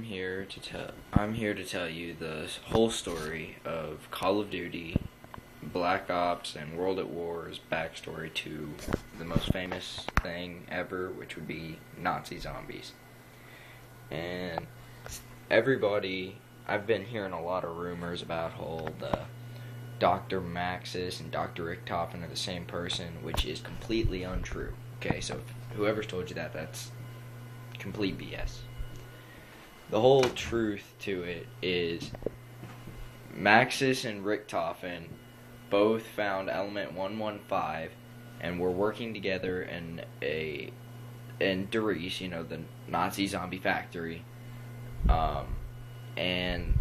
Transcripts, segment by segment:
I'm here to tell you the whole story of Call of Duty, Black Ops, and World at War's backstory to the most famous thing ever, which would be Nazi zombies. And I've been hearing a lot of rumors about how the Dr. Maxis and Dr. Richtofen are the same person, which is completely untrue. Okay, so whoever's told you that, that's complete BS. The whole truth to it is Maxis and Richtofen both found element 115 and were working together in Dries, the Nazi zombie factory, and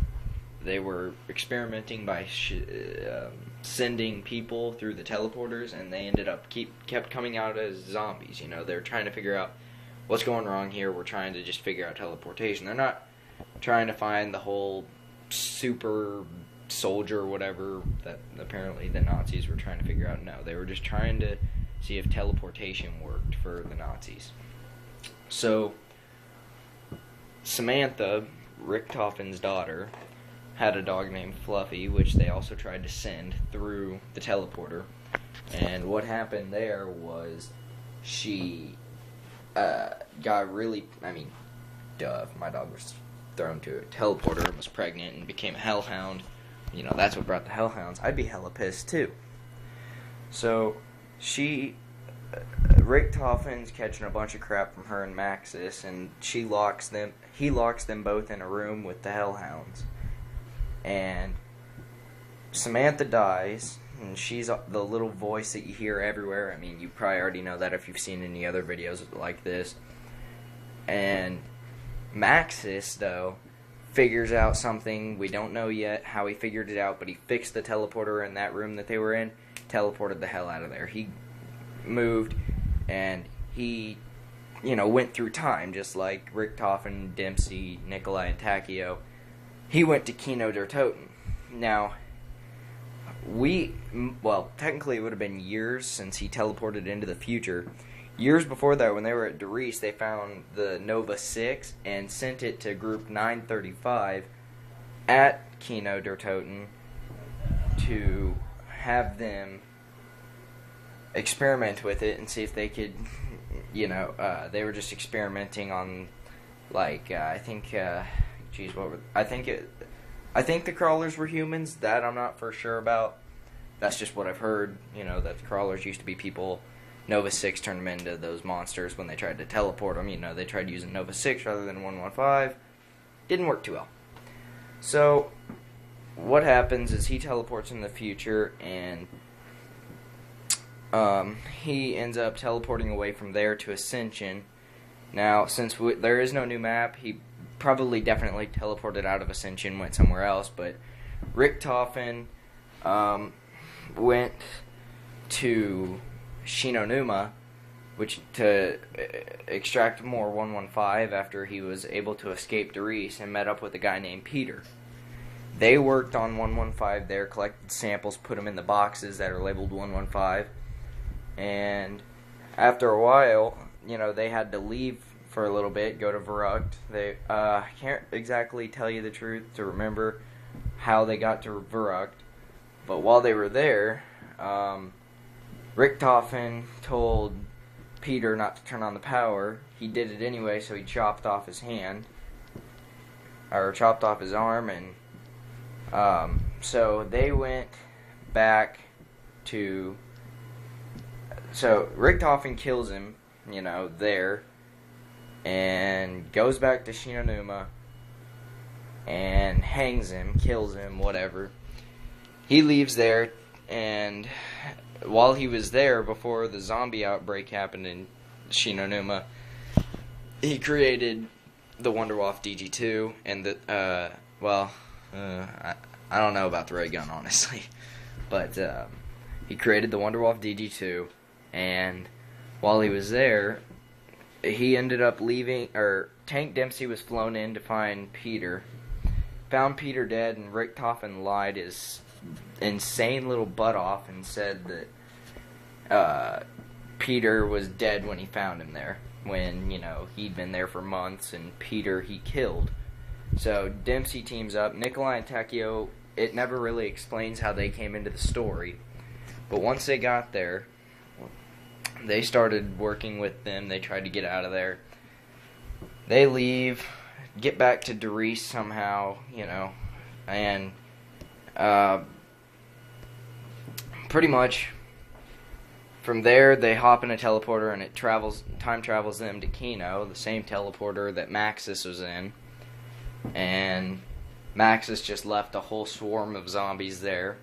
they were experimenting by sending people through the teleporters, and they kept coming out as zombies. They're trying to figure out what's going wrong here. We're trying to just figure out teleportation. They're not trying to find the whole super soldier or whatever that apparently the Nazis were trying to figure out. No, they were just trying to see if teleportation worked for the Nazis. So Samantha, Richtofen's daughter, had a dog named Fluffy, which they also tried to send through the teleporter. And what happened there was she got really, my dog was thrown to a teleporter and was pregnant and became a hellhound. That's what brought the hellhounds. I'd be hella pissed too. So Richtofen's catching a bunch of crap from her and Maxis, and he locks them both in a room with the hellhounds. And Samantha dies, and she's the little voice that you hear everywhere. You probably already know that if you've seen any other videos like this. And Maxis, though, figures out something. We don't know yet how he figured it out, but he fixed the teleporter in that room that they were in, teleported the hell out of there. He moved, and he, went through time, just like Richtofen, Dempsey, Nikolai, and Takeo. He went to Kino der Toten. Now, technically it would have been years since he teleported into the future. Years before that, when they were at Dries, they found the Nova 6 and sent it to Group 935 at Kino der Toten to have them experiment with it and see if they could, they were just experimenting on, I think the crawlers were humans. That I'm not for sure about. That's just what I've heard, that the crawlers used to be people. Nova 6 turned them into those monsters when they tried to teleport them. They tried using Nova 6 rather than 115. Didn't work too well. So, what happens is he teleports in the future, and he ends up teleporting away from there to Ascension. Now, since there is no new map, he definitely teleported out of Ascension, went somewhere else, but Richtofen went to Shinonuma, which to extract more 115 after he was able to escape Dries, and met up with a guy named Peter. They worked on 115 there, collected samples, put them in the boxes that are labeled 115, and after a while, they had to leave for a little bit, go to Verrückt. They can't exactly tell you the truth to remember how they got to Verrückt, but while they were there, Richtofen told Peter not to turn on the power. He did it anyway, so he chopped off his hand, or chopped off his arm, and so they went back to. So Richtofen kills him, there, and goes back to Shinonuma and hangs him, kills him, whatever. He leaves there, and while he was there, before the zombie outbreak happened in Shinonuma, he created the Wunderwaffe DG2, and I don't know about the ray gun, honestly, but he created the Wunderwaffe DG2, and while he was there, he ended up leaving, Tank Dempsey was flown in to find Peter, found Peter dead, and Richtofen lied his insane little butt off and said that Peter was dead when he found him there, when, he'd been there for months, and Peter he killed. So Dempsey teams up. Nikolai and Takeo, it never really explains how they came into the story. But once they got there, they started working with them. They tried to get out of there. They leave, get back to Derice somehow, and pretty much from there they hop in a teleporter and it time travels them to Kino, the same teleporter that Maxis was in. And Maxis just left a whole swarm of zombies there.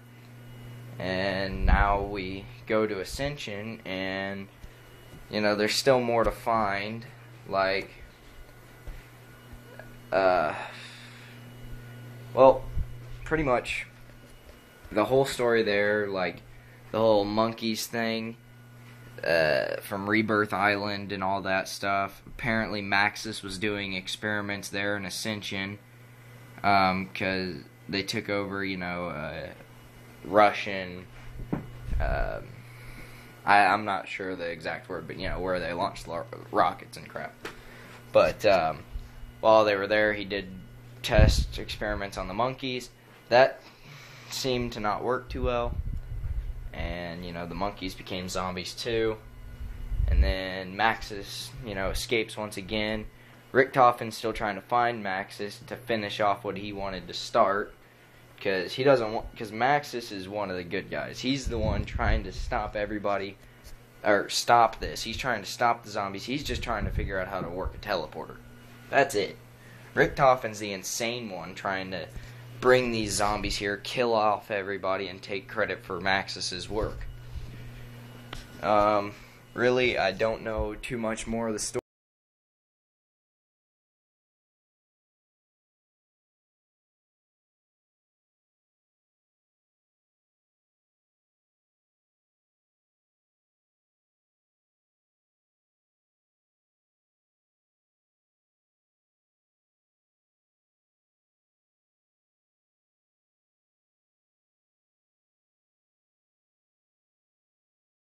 And now we go to Ascension, and there's still more to find. Like, pretty much the whole story there, like the whole monkeys thing from Rebirth Island and all that stuff. Apparently Maxis was doing experiments there in Ascension because they took over, Russian, I'm not sure the exact word, but where they launched rockets and crap. But while they were there, he did test experiments on the monkeys. That seemed to not work too well, and the monkeys became zombies too. And then Maxis, escapes once again. Richtofen's still trying to find Maxis to finish off what he wanted to start. Because Maxis is one of the good guys. He's the one trying to stop everybody, or stop this. He's trying to stop the zombies. He's just trying to figure out how to work a teleporter. That's it. Richtofen's the insane one trying to bring these zombies here, kill off everybody, and take credit for Maxis's work. Really, I don't know too much more of the story.